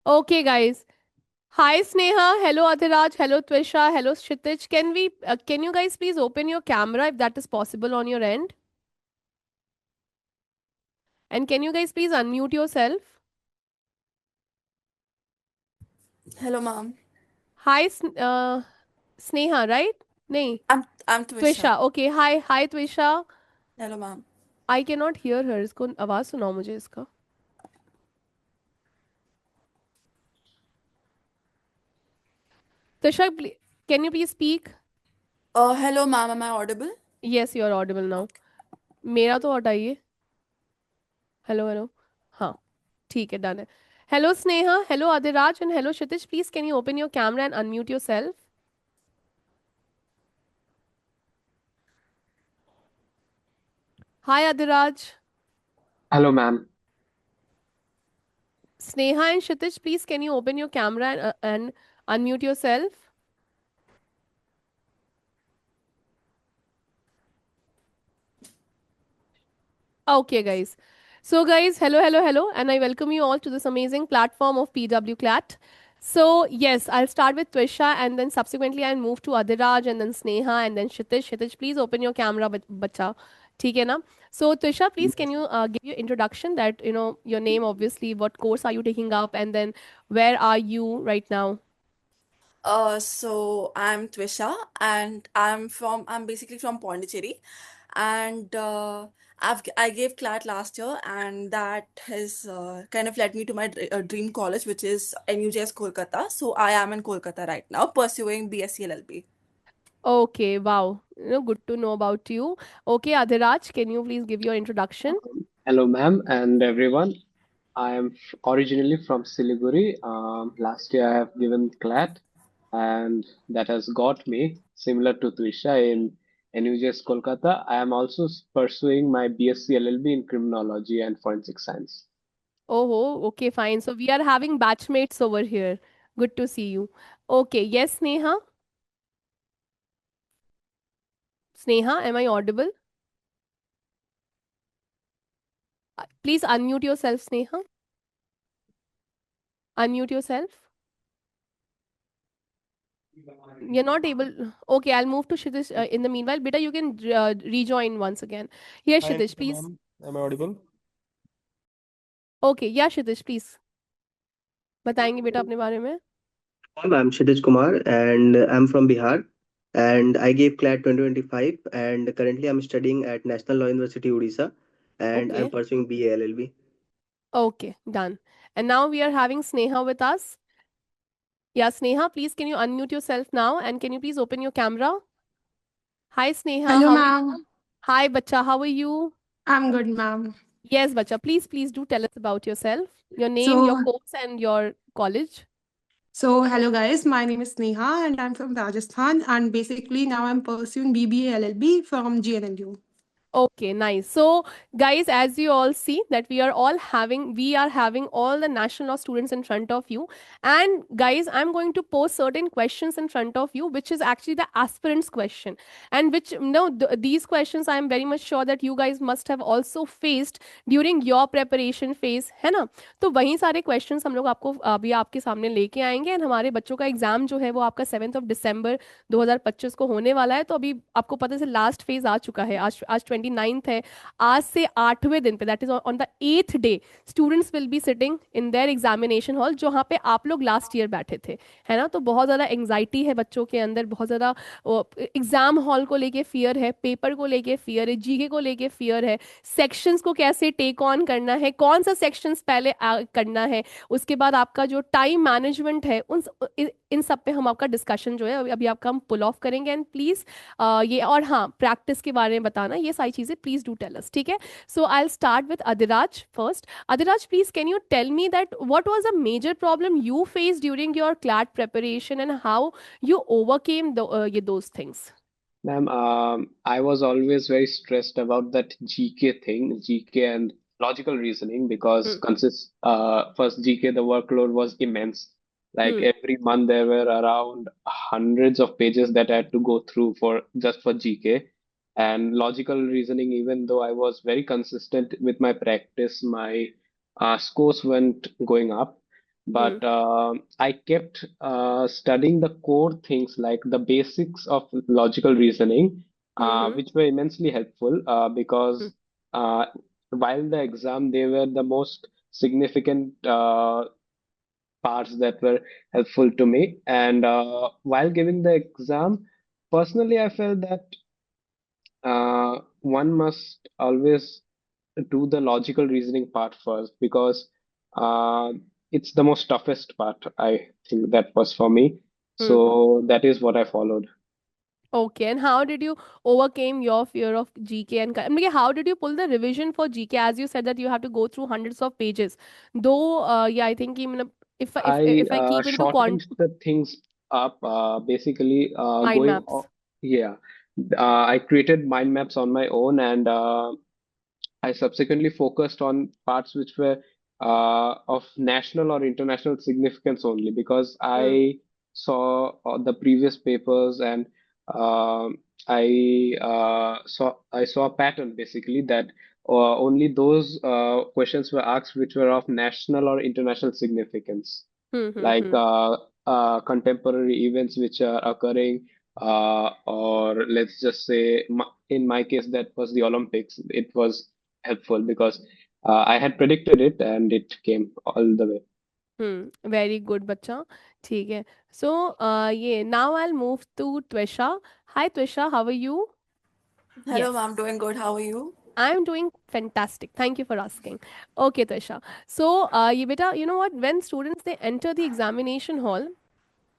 Okay, guys. Hi, Sneha. Hello, Adhiraj. Hello, Twisha. Hello, Kshitij. Can you guys please open your camera if that is possible on your end? And can you guys please unmute yourself? Hello, ma'am. Hi, Sneha, right? Nahi. I'm Twisha. Twisha. Okay. Hi, Twisha. Hello, ma'am. I cannot hear her. इसको आवाज सुनाओ मुझे इसका. Twisha, can you please speak? Hello, ma'am. Am I audible? Yes, you are audible now. मेरा तो हटाइए. Hello hello. हाँ. ठीक है, डन है. Hello Sneha, hello Adiraj and hello Kshitij. Please can you open your camera and unmute your self. Hi Adiraj. Hello, ma'am. Sneha and Kshitij, please can you open your camera and unmute your self. Okay, guys. So, guys, hello, and I welcome you all to this amazing platform of PW Clat. So, yes, I'll start with Twisha, and then subsequently I'll move to Adiraj, and then Sneha, and then Kshitij. Kshitij, please open your camera, bacha. ठीक है ना? So, Twisha, please can you give your introduction that, your name, obviously, what course are you taking up, and then where are you right now? So I'm Twisha, and I'm basically from Pondicherry, and I gave CLAT last year, and that has kind of led me to my dream college, which is NUJS Kolkata. So I am in Kolkata right now, pursuing BSc LLB. Okay, wow. Good to know about you. Okay, Adiraj, can you please give your introduction? Hello, ma'am, and everyone. I am originally from Siliguri. Last year I have given CLAT, and that has got me, similar to Trisha, in NUJS Kolkata. I am also pursuing my BSc LLB in Criminology and Forensic Science. Oh, okay, fine. So we are having batchmates over here. Good to see you. Okay, yes, Sneha. Sneha, am I audible? Please unmute yourself, Sneha. Unmute yourself. You're not able. Okay, I'll move to Kshitish in the meanwhile. Beta, you can rejoin once again. Yes, Hi, Kshitish, Ankita please. ma'am. Am I audible? Okay, yeah, Kshitish, please. बताएंगे बेटा अपने बारे में. I'm Kshitij Kumar and I'm from Bihar and I gave CLAT 2025 and currently I'm studying at National Law University Odisha and I'm Okay, pursuing BA LLB. okay, done. And now we are having Sneha with us. Yeah, Sneha, please can you unmute yourself now and can you please open your camera? Hi, Sneha, Hello, how are ma'am. you? Hi, Bacha, how are you? I'm good, ma'am. Yes, Bacha, please do tell us about yourself, your name, your So, course, and your college. hello, guys. My name is Sneha, and I'm from Rajasthan. And basically, now I'm pursuing BBA LLB from GNLU. Okay, nice. So, guys, as you all see that we are having all the national law students in front of you. And guys, I'm going to pose certain questions in front of you, which is actually the aspirants question. And which, no, these questions I am very much sure that you guys must have also faced during your preparation phase, है ना? तो वही सारे questions हम लोग आपको अभी आपके सामने लेके आएंगे. एंड हमारे बच्चों का एग्जाम जो है वो आपका 7 दिसंबर 2025 को होने वाला है. तो अभी आपको पता है लास्ट फेज आ चुका है. आज 29th है. आज से 8वें दिन पे, that is on the 8th day, students will be sitting in their examination hall, जहाँ पे आप लोग लास्ट ईयर बैठे थे, है ना? तो बहुत ज़्यादा एंग्जाइटी है बच्चों के अंदर, बहुत ज़्यादा एग्जाम हॉल को लेके फियर है, पेपर को लेके फियर है, जीके को लेके फियर है, सेक्शंस को कैसे टेक ऑन करना है, कौन सा सेक्शंस पहले करना है, उसके बाद आपका जो टाइम मैनेजमेंट है, इन सब पे हम आपका डिस्कशन जो है अभी अभी आपका हम पुल ऑफ करेंगे. एंड प्लीज ये और हाँ, प्रैक्टिस के बारे में बताना, ये सारी चीजें प्लीज डू टेल अस, ठीक है? So I will start with Adhiraj first. Adhiraj, please can you tell me that what was a major problem you face during your CLAT preparation and how you overcame ये those things. Ma'am, I was always very stressed about that GK thing, GK and logical reasoning, because Hmm. first GK, the workload was immense. Like Hmm. every month there were around hundreds of pages that I had to go through for just for GK. And logical reasoning, even though I was very consistent with my practice, my scores went going up. Hmm. but I kept studying the core things like the basics of logical reasoning, Mm-hmm. which were immensely helpful Hmm. because uh, while the exam, they were the most significant parts that were helpful to me. And while giving the exam, personally, I felt that one must always do the logical reasoning part first because uh, it's the most toughest part. I think that was for me. Mm-hmm. So that is what I followed. Okay, and how did you overcame your fear of GK and I mean, how did you pull the revision for GK? As you said that you have to go through hundreds of pages. Though, yeah, I think even I if I keep into shortened the things up, basically mind maps. yeah. I created mind maps on my own, and I subsequently focused on parts which were of national or international significance only because Hmm. I saw the previous papers and um I saw a pattern basically that only those questions were asked which were of national or international significance, Hmm. Hmm. like Hmm. contemporary events which are occurring, or let's just say, in my case, that was the Olympics. It was helpful because I had predicted it and it came all the way. Very good, बच्चा. ठीक है. So, yeah. Now I'll move to Twisha. Hi, Twisha. How are you? Hello, Yes. ma'am. Doing good. How are you? I'm doing fantastic. Thank you for asking. Okay, Twisha. So, ये बेटा, you know what? When students they enter the examination hall,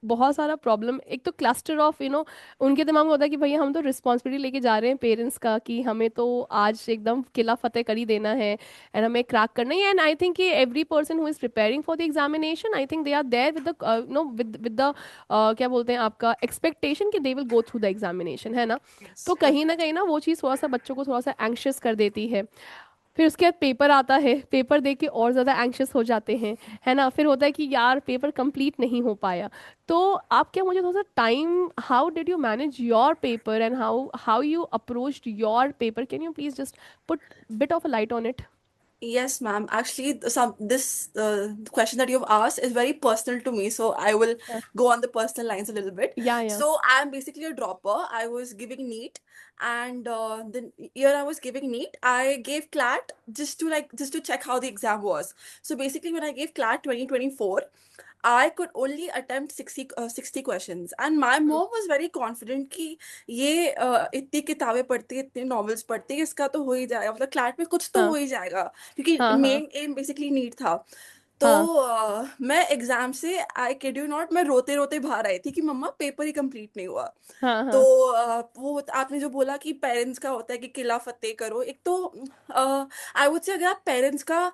बहुत सारा problem एक तो cluster of उनके दिमाग में होता है कि भैया हम तो रिस्पॉन्सिबिलिटी लेके जा रहे हैं पेरेंट्स का कि हमें तो आज एकदम किला फतेह कर ही देना है एंड हमें क्रैक करना है एंड आई थिंक कि every person who is preparing for the examination I think they are there with the with the क्या बोलते हैं आपका एक्सपेक्टेशन कि they will go through the examination है ना. Yes, तो कहीं correct. ना कहीं ना वो चीज़ थोड़ा सा बच्चों को थोड़ा सा एंग्शियस कर देती है. फिर उसके बाद पेपर आता है, पेपर देख के और ज़्यादा एंग्शियस हो जाते हैं, है ना. फिर होता है कि यार पेपर कंप्लीट नहीं हो पाया. तो आप क्या मुझे थोड़ा सा time how did you manage your paper and how you approached your paper, can you please just put bit of a light on it. Yes, ma'am. Actually, this question that you've asked is very personal to me, so I will go on the personal lines a little bit. या या. So I'm basically a dropper. I was giving NEET, and the year I was giving NEET, I gave CLAT just to check how the exam was. So basically, when I gave CLAT 2024, I could only attempt 60 questions, and my mom was very confident कि ये इतनी किताबें पढ़ती है, इतने novels पढ़ती है, इसका तो हो ही जाएगा, मतलब क्लैट में कुछ तो हाँ हो ही जाएगा, क्योंकि हाँ हाँ मेन एम बेसिकली नीट था. तो हाँ मैं एग्जाम से, आई किड यू नॉट, मैं रोते रोते बाहर आई थी कि मम्मा पेपर ही कंप्लीट नहीं हुआ. हाँ तो हाँ आपने जो बोला कि पेरेंट्स का होता है कि किला फतेह करो, एक तो आई वुड से अगर आप पेरेंट्स का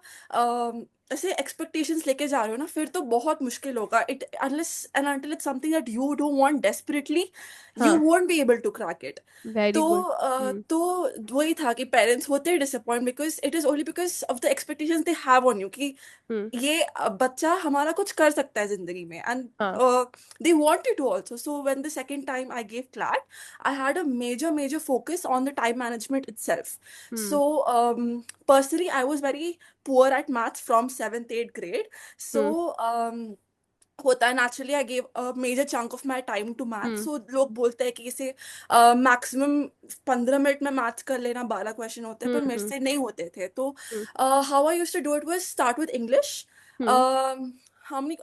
ऐसे एक्सपेक्टेशंस लेके जा रहे हो ना, फिर तो बहुत मुश्किल होगा. It unless and until it's something that you don't want desperately, you हाँ. Won't be able to crack it. Very तो गुड. तो वही था कि पेरेंट्स होते हैं disappoint because it is only because of the expectations they have on you कि hmm. ये बच्चा हमारा कुछ कर सकता है जिंदगी में, एंड हाँ. they want you to also. So when the second time I gave CLAT, I had a major focus on the time management itself. Hmm. So personally, I was very poor at maths from 7th 8th grade. So हम्म. होता है naturally, I gave a major chunk of my time to maths. Hmm. So लोग बोलते हैं कि इसे maximum 15 minute में maths कर लेना, 12 क्वेश्चन होते हैं, पर मेरे हम्म. से नहीं होते थे. तो हम्म. how I used to do it was start with English. Hmm. How many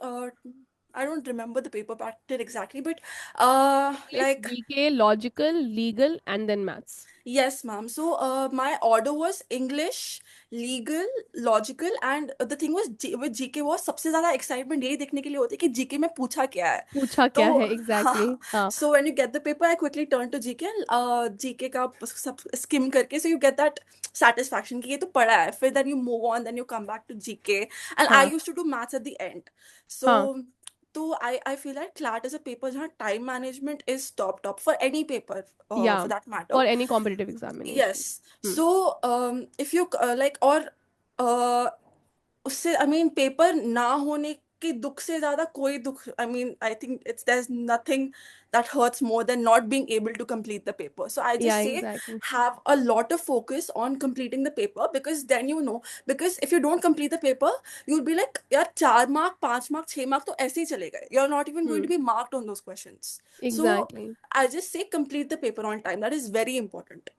I don't remember the paper pattern exactly, but English, like, GK, logical, legal and then maths. yes, ma'am. So my order was English, legal, logical, and the thing was with GK was सबसे ज़्यादा excitement यही देखने के लिए होती है कि GK में पूछा क्या है. पूछा तो क्या है एग्जैक्टली. हाँ, हाँ. so when you get the paper, I quickly turn to GK. GK का सब skim करके, so you get that satisfaction कि ये तो पढ़ा है. फिर then you move on, then you come back to GK, and I हाँ used to do maths at the end. हाँ. So तो I feel that CLAT is a paper जहाँ time management is top for any paper, या for that matter. For any competitive examination. Yes. So if you like, और उससे I mean paper ना होने कि दुख से ज्यादा कोई दुख, I mean, I think there's nothing that hurts more than not being able to complete the paper. So I Yeah, just say exactly. have a lot of focus on completing the paper, because then because if you don't complete the paper, you'll be like, यार 4 mark 5 mark 6 mark तो ऐसे ही चले गए, you're not even going to be marked on those questions. So Exactly. I just say complete the paper on time. That is very important.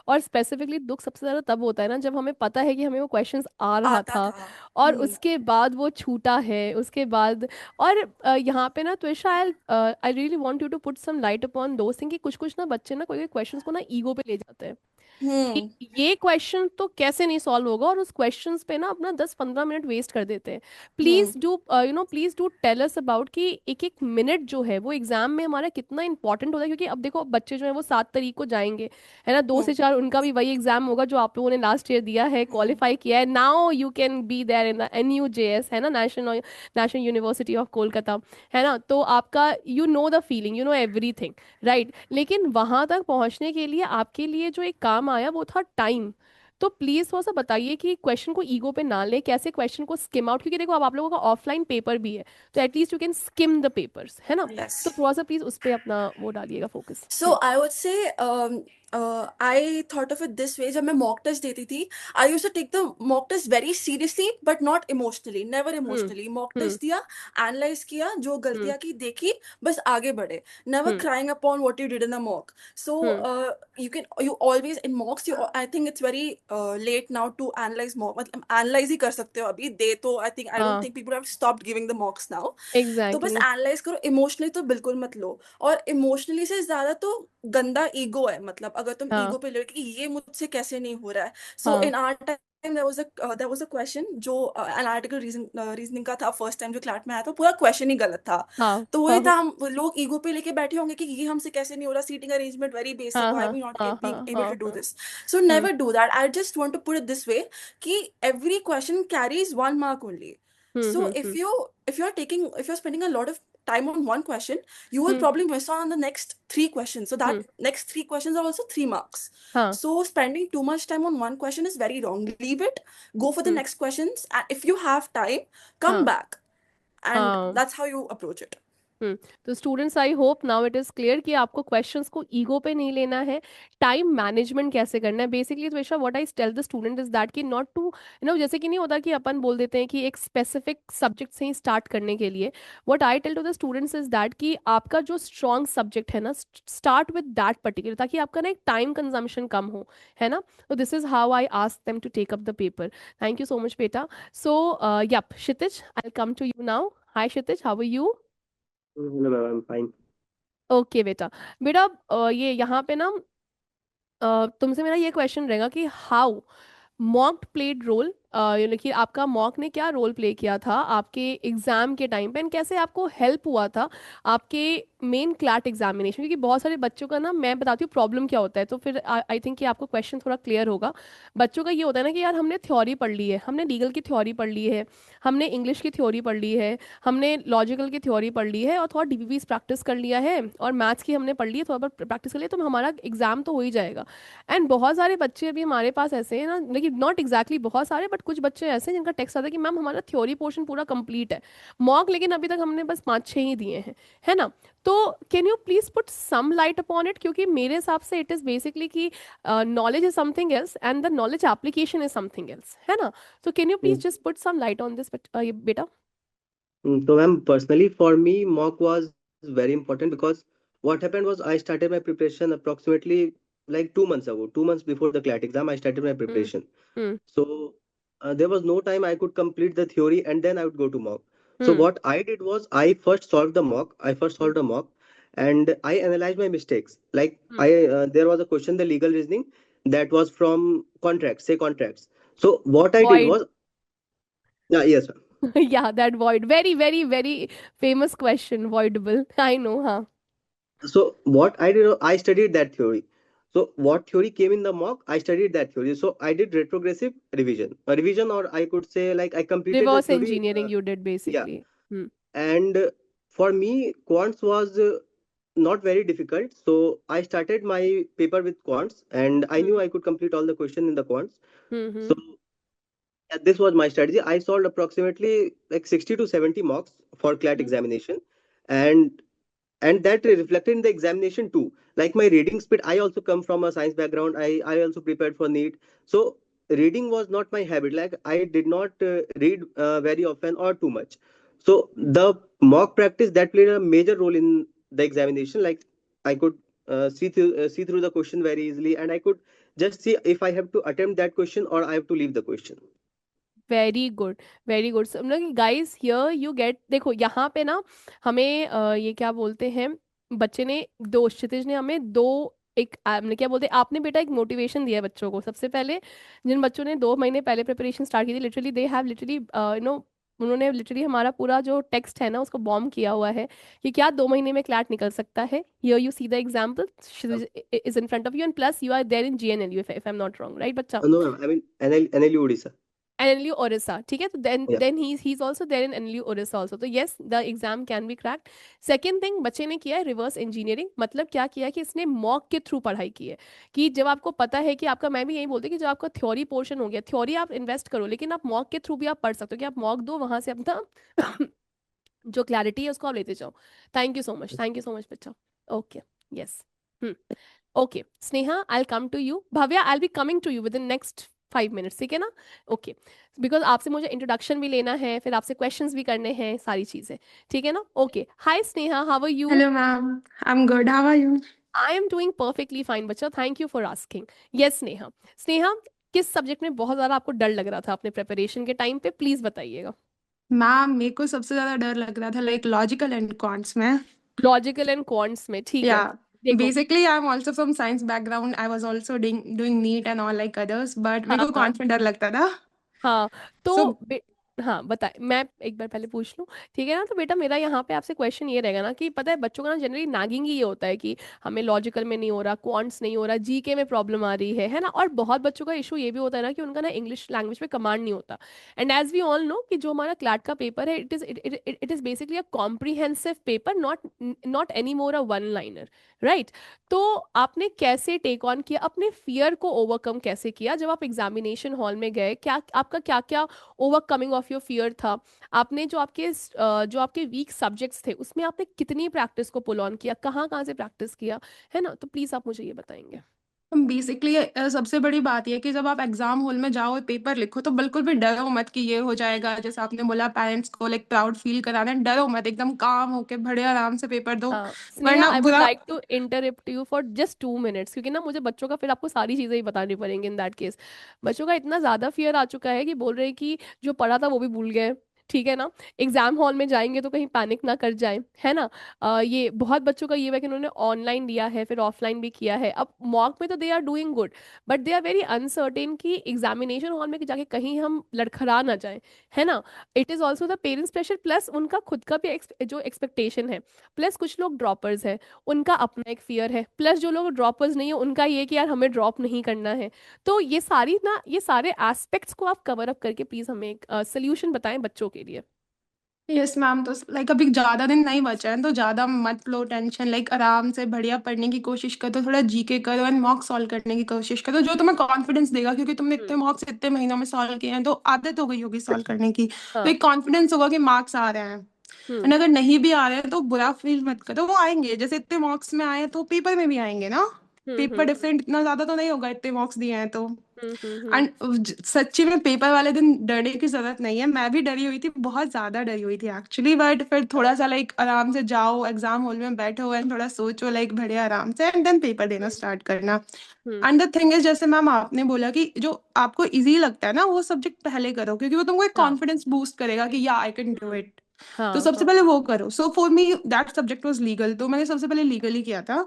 और specifically दुख सबसे ज्यादा तब होता है ना जब हमें पता है कि हमें वो क्वेश्चंस आ रहा आता था था। और उसके बाद वो छूटा है उसके बाद। और यहाँ पे ना Twisha I really want you to put some light upon those thing कि कुछ कुछ ना बच्चे ना कोई क्वेश्चंस को ना ईगो पे ले जाते हैं कि ये क्वेश्चन तो कैसे नहीं सॉल्व होगा और उस क्वेश्चंस पे ना अपना 10-15 मिनट वेस्ट कर देते हैं। Please do please do tell us about कि एक एक मिनट जो है वो एग्जाम में हमारा कितना इंपॉर्टेंट होता है, क्योंकि अब देखो बच्चे जो है वो 7 तारीख को जाएंगे, है ना, 2 से 4 उनका भी वही एग्जाम होगा जो आप लोगों ने लास्ट ईयर दिया है, क्वालिफाई किया है। Now you can be there in the NUJS, है ना, नेशनल यूनिवर्सिटी ऑफ कोलकाता, है ना, तो आपका you know the feeling, you know everything, right. लेकिन वहां तक पहुंचने के लिए आपके लिए जो एक काम आया वो था टाइम। तो प्लीज थोड़ा सा बताइए कि क्वेश्चन को ईगो पे ना ले, कैसे क्वेश्चन को स्किम आउट, क्योंकि देखो अब आप लोगों का ऑफलाइन पेपर भी है तो at least you can scheme the papers, है ना। Yes. तो थोड़ा सा प्लीज उस पे अपना वो डालिएगा focus. So I would say I thought of it this way. जब मैं mock test देती थी, I used to take the mock test very seriously but not emotionally, never emotionally. Mock test दिया, analyze किया, जो गलतियाँ की देखी, बस आगे बढ़े. Never crying upon what you did in the mock. So you always in mocks, I think it's very late now to analyze mock. मतलब analyze ही कर सकते हो अभी, दे तो I don't think people have stopped giving the mocks now. तो बस exactly. Analyse करो, emotionally तो बिल्कुल मत लो। और इमोशनली से ज्यादा तो गंदा ईगो है, मतलब अगर तुम ईगो पे ले कि ये मुझसे कैसे नहीं हो रहा है। So in our time there was a question जो एनालिटिकल रीजनिंग का था, फर्स्ट टाइम जो क्लास में आया था, पूरा क्वेश्चन ही गलत था। तो वही था, हम लोग ईगो पे लेके बैठे होंगे कि ये हमसे कैसे नहीं हो रहा, seating arrangement very basic, why we not being able to do this. So never do that. I just want to put it this way कि every question carries 1 mark only. So if you're spending a lot of time on one question, you will probably miss out on the next 3 questions. So that next 3 questions are also 3 marks. So spending too much time on one question is very wrong. Leave it, go for the next questions, and if you have time, come back. And that's how you approach it. तो students I hope now it is clear कि आपको questions को ego पे नहीं लेना है, time management कैसे करना है बेसिकली। तो what I tell the student is that कि नॉट टू जैसे कि नहीं होता कि अपन बोल देते हैं कि एक स्पेसिफिक सब्जेक्ट से ही स्टार्ट करने के लिए, what I tell to the students is that कि आपका जो स्ट्रॉन्ग सब्जेक्ट है ना, स्टार्ट विद दैट पर्टिकुलर, ताकि आपका ना एक टाइम कंजम्पशन कम हो, है ना। तो this is how I ask them to take up the paper. Thank you so much बेटा। So yup Kshitij, I come to you now. Hi Kshitij, how are you? Hello, ma'am. I'm fine. Okay बेटा। बेटा ये यहाँ पे ना तुमसे मेरा ये क्वेश्चन रहेगा कि हाउ मॉक प्लेड रोल, यानी कि आपका मॉक ने क्या रोल प्ले किया था आपके एग्जाम के टाइम पे, एंड कैसे आपको हेल्प हुआ था आपके मेन क्लैट एग्जामिनेशन। क्योंकि बहुत सारे बच्चों का ना, मैं बताती हूँ प्रॉब्लम क्या होता है, तो फिर आई थिंक कि आपको क्वेश्चन थोड़ा क्लियर होगा। बच्चों का ये होता है ना कि यार हमने थ्योरी पढ़ ली है, हमने लीगल की थ्योरी पढ़ ली है, हमने इंग्लिश की थ्योरी पढ़ ली है, हमने लॉजिकल की थ्योरी पढ़ ली है और थोड़ा DPPs प्रैक्टिस कर लिया है और मैथ्स की हमने पढ़ ली है, थोड़ा बहुत प्रैक्टिस कर लिया, तो हमारा एग्जाम तो हो ही जाएगा। एंड बहुत सारे बच्चे अभी हमारे पास ऐसे हैं ना, लेकिन नॉट एग्जैक्टली बहुत सारे, बट कुछ बच्चे ऐसे हैं जिनका टेक्स्ट आता है कि मैम हमारा थ्योरी पोर्शन पूरा कंप्लीट है, मॉक लेकिन अभी तक हमने बस 5-6 ही दिए हैं, है ना। तो can you please put some light upon it, क्योंकि मेरे हिसाब से इट इज बेसिकली कि knowledge is something else and the knowledge application is something else, है ना। तो can you please just put some light on this बेटा? So, ma'am, personally, for me, mock was very important because what happened was I started my preparation approximately like 2 months ago. 2 months before the CLAT exam, I started my preparation. So there was no time I could complete the theory and then I would go to mock. So what I did was I first solved the mock. I first solved the mock and I analyzed my mistakes. Like there was a question, the legal reasoning that was from contracts, say contracts. So what I did Void. was, yeah, yes, ma'am. Yeah, that void, very very very famous question, voidable, I know, huh? So what I did, I studied that theory. So what theory came in the mock, I studied that theory. So I did retrogressive revision, a revision, or I could say like I completed the Reverse theory. engineering you did Yeah, basically. and for me, quants was not very difficult. So I started my paper with quants, and I knew I could complete all the question in the quants. So This was my strategy. I solved approximately like 60 to 70 mocks for CLAT examination, and that reflected in the examination too. Like my reading speed, I also come from a science background. I also prepared for NEET. So reading was not my habit. Like I did not read very often or too much. So the mock practice that played a major role in the examination. Like I could see through the question very easily, and I could just see if I have to attempt that question or I have to leave the question. Very good, very good. So मतलब guys here you get, देखो यहाँ पे ना हमें ये क्या बोलते हैं, बच्चे ने दो, क्षितिज ने हमें दो, एक हमने क्या बोलते हैं, आपने बेटा एक मोटिवेशन दिया है बच्चों को। सबसे पहले जिन बच्चों ने 2 महीने पहले प्रिपरेशन स्टार्ट की थी, लिटरली दे हैव लिटरली उन्होंने लिटरली हमारा पूरा जो टेक्स्ट है ना उसको बॉम्ब किया हुआ है कि क्या 2 महीने में क्लैट निकल सकता है। Here you see the example is in front of you, and plus you are there in GNLU if I am not wrong, right बच्चा? No, ma'am, I mean NLU Odisha. NLU Orissa, ठीक है? तो Yeah. then he's also there in NLU Orissa also, तो yes the exam can be cracked। second thing बच्चे ने किया है reverse engineering. मतलब क्या किया कि इसने मॉक के थ्रू पढ़ाई की है, कि जब आपको पता है कि आपका, मैं भी यही बोलती हूँ कि जब आपका थ्योरी पोर्शन हो गया, थ्योरी आप इन्वेस्ट करो, लेकिन आप मॉक के थ्रू भी आप पढ़ सकते हो, कि आप मॉक दो, वहां से अपना जो क्लैरिटी है उसको आप लेते जाओ। थैंक यू सो मच बच्चा। Okay, yes, okay Sneha, I come to you. Bhavya, I be coming to you within next 5 minutes, ठीक है ना? ओके, बिकॉज आपसे मुझे इंट्रोडक्शन भी लेना है, फिर आपसे क्वेश्चंस भी करने हैं, सारी चीजें, ठीक है ना? Okay, hi Sneha, how are you? Hello, ma'am. I'm good. How are you? I am doing perfectly fine बच्चा, thank you for asking. Yes Sneha, Sneha किस सब्जेक्ट में बहुत ज्यादा आपको डर लग रहा था अपने प्रिपरेशन के टाइम पे, प्लीज बताइएगा। मैम मेरे को सबसे ज्यादा डर लग रहा था लाइक लॉजिकल एंड क्वांट्स में। लॉजिकल एंड क्वांट्स में, ठीक है। Yeah. देखो, Basically, I'm also from science background. I was also doing NEET and all like others, but मेरे हाँ को हाँ कॉन्फिडेंट डर लगता था। हाँ, तो So हाँ बताए, मैं एक बार पहले पूछ लूँ, ठीक है ना? तो बेटा मेरा यहाँ पे आपसे क्वेश्चन ये रहेगा ना, कि पता है बच्चों का ना जनरली नागिंग ही ये होता है कि हमें लॉजिकल में नहीं हो रहा, क्वांट्स नहीं हो रहा, जीके में प्रॉब्लम आ रही है ना? और बहुत बच्चों का इशू ये भी होता है ना कि उनका ना इंग्लिश लैंग्वेज पे कमांड नहीं होता। And as we all know कि जो हमारा क्लैट का पेपर है, it is basically a comprehensive paper, not not any more a one liner, right? तो आपने कैसे टेक ऑन किया, अपने फियर को ओवरकम कैसे किया जब आप एग्जामिनेशन हॉल में गए? क्या आपका क्या क्या ओवरकमिंग ऑफ योर फियर था? आपने जो आपके वीक सब्जेक्ट्स थे उसमें आपने कितनी प्रैक्टिस को पुल ऑन किया, कहाँ कहाँ से प्रैक्टिस किया, है ना? तो प्लीज आप मुझे ये बताएंगे। बेसिकली सबसे बड़ी बात यह है कि जब आप एग्जाम हॉल में जाओ पेपर लिखो तो बिल्कुल भी डरो मत कि ये हो जाएगा। जैसे आपने बोला पेरेंट्स को लाइक प्राउड फील कराना है, डरो मत, एकदम काम होके बड़े आराम से पेपर दो, स्नेहा, वरना आई वुड बुरा। Like to interrupt you for just 2 minutes, क्योंकि ना मुझे बच्चों का फिर आपको सारी चीजें ही बतानी पड़ेंगी इन दैट केस। बच्चों का इतना ज्यादा फियर आ चुका है कि बोल रहे हैं कि जो पढ़ा था वो भी भूल गए, ठीक है ना? एग्जाम हॉल में जाएंगे तो कहीं पैनिक ना कर जाए, है ना? ये बहुत बच्चों का ये है कि उन्होंने ऑनलाइन लिया है, फिर ऑफलाइन भी किया है। अब मॉक में तो they are doing good, but they are very uncertain कि एग्जामिनेशन हॉल में जाके कहीं हम लड़खड़ा ना जाए, है ना? It is also the parents pressure, plus उनका खुद का भी जो एक्सपेक्टेशन है, प्लस कुछ लोग ड्रॉपर्स हैं, उनका अपना एक फियर है, प्लस जो लोग ड्रॉपर्स नहीं है उनका ये कि यार हमें ड्रॉप नहीं करना है। तो ये सारे एस्पेक्ट्स को आप कवर अप करके प्लीज हमें एक सोल्यूशन बताएं बच्चों के लिए। यस मैम, तो लाइक अभी ज्यादा दिन नहीं बचा है तो ज्यादा मत लो टेंशन, लाइक आराम से बढ़िया पढ़ने की कोशिश करो, थोड़ा जीके करो एंड मॉक सॉल्व करने की कोशिश करो, जो तुम्हें कॉन्फिडेंस देगा, क्योंकि तुमने इतने मॉक्स इतने महीनों में सॉल्व किए हैं तो आदत हो गई होगी सॉल्व करने की, तो हाँ। एक कॉन्फिडेंस होगा कि मार्क्स आ रहे हैं। हम्म एंड अगर नहीं भी आ रहे हैं तो बुरा फील मत करो, वो आएंगे, जैसे इतने मार्क्स में आए हैं तो पेपर में भी आएंगे ना। हम्म पेपर हम्म डिफरेंट इतना ज्यादा तो नहीं होगा, इतने मार्क्स दिए हैं तो। हम्म। एंड सच्ची में पेपर वाले दिन डरने की जरूरत नहीं है, मैं भी डरी हुई थी, बहुत ज्यादा डरी हुई थी एक्चुअली, बट फिर थोड़ा सा लाइक आराम से जाओ एग्जाम हॉल में बैठो एंड थोड़ा सोचो लाइक बड़े आराम से एंड देन पेपर देना स्टार्ट करना। हम्म। एंड द थिंग इज, जैसे मैम आपने बोला कि जो आपको इजी लगता है ना वो सब्जेक्ट पहले करो, क्योंकि वो तुमको एक हाँ। कॉन्फिडेंस बूस्ट करेगा कि या I can do hmm. It. तो हाँ सबसे हाँ। पहले वो करो। So for me that subject was legal, तो मैंने सबसे पहले लीगल ही किया था।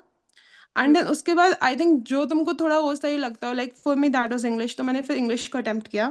एंड देन हम्म उसके बाद आई थिंक जो तुमको थोड़ा वो सही लगता हो, like for me that was English, तो मैंने फिर इंग्लिश को अटेम्प्ट किया।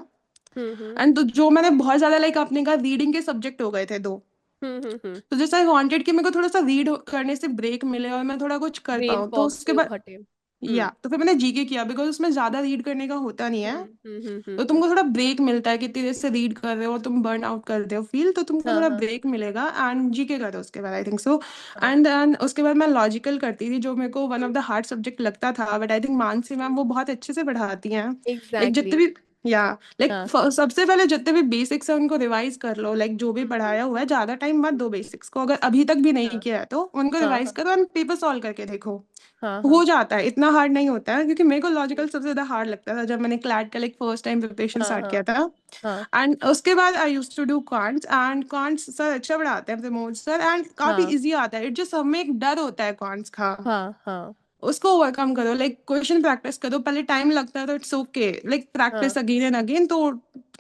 हम्म एंड तो जो मैंने बहुत ज्यादा लाइक अपने का रीडिंग के सब्जेक्ट हो गए थे दो, हम्म। तो जैसे आई वांटेड कि मेरे को थोड़ा सा रीड करने से ब्रेक मिले और मैं थोड़ा कुछ कर ब्रेन पाऊँ, तो फॉग उसके से बाद हटे। या तो फिर मैंने जीके किया, बिकॉज उसमें ज्यादा रीड करने का होता नहीं है, तो हम्म। तुमको थोड़ा ब्रेक मिलता है कि इतनी देर से रीड कर रहे हो और तुम बर्न आउट कर रहे हो फील, तो तुमको हाँ थोड़ा हाँ ब्रेक मिलेगा एंड जीके करो उसके बाद, आई थिंक सो। हाँ। एंड देन उसके बाद मैं लॉजिकल करती थी, जो मेरे को one of the hard subject लगता था, but I think Mansi ma'am वो बहुत अच्छे से पढ़ाती हैं। लाइक जितने एग्जैक्टली। भी या लाइक हाँ सबसे पहले जितने भी बेसिक्स है उनको रिवाइज कर लो, लाइक जो भी पढ़ाया हुआ है ज्यादा टाइम मत दो बेसिक्स को, अगर अभी तक भी नहीं हाँ किया है तो उनको हाँ रिवाइज हाँ करो एंड पेपर सॉल्व करके देखो। हाँ हो हाँ जाता है, इतना हार्ड नहीं होता है, क्योंकि मेरे को लॉजिकल सबसे ज्यादा हार्ड लगता था जब मैंने क्लैट का लाइक फर्स्ट टाइम प्रिपरेशन हाँ स्टार्ट हाँ किया था। हाँ एंड उसके बाद I used to do quants, and quants sir अच्छा पढ़ाते हैं प्रमोद सर, एंड काफी हाँ इजी आता है। इट जस्ट हमें एक डर होता है क्वांट्स का, हाँ हाँ उसको ओवरकम करो, लाइक क्वेश्चन प्रैक्टिस करो, पहले टाइम लगता है तो इट्स ओके, लाइक हाँ प्रैक्टिस अगेन एंड अगेन तो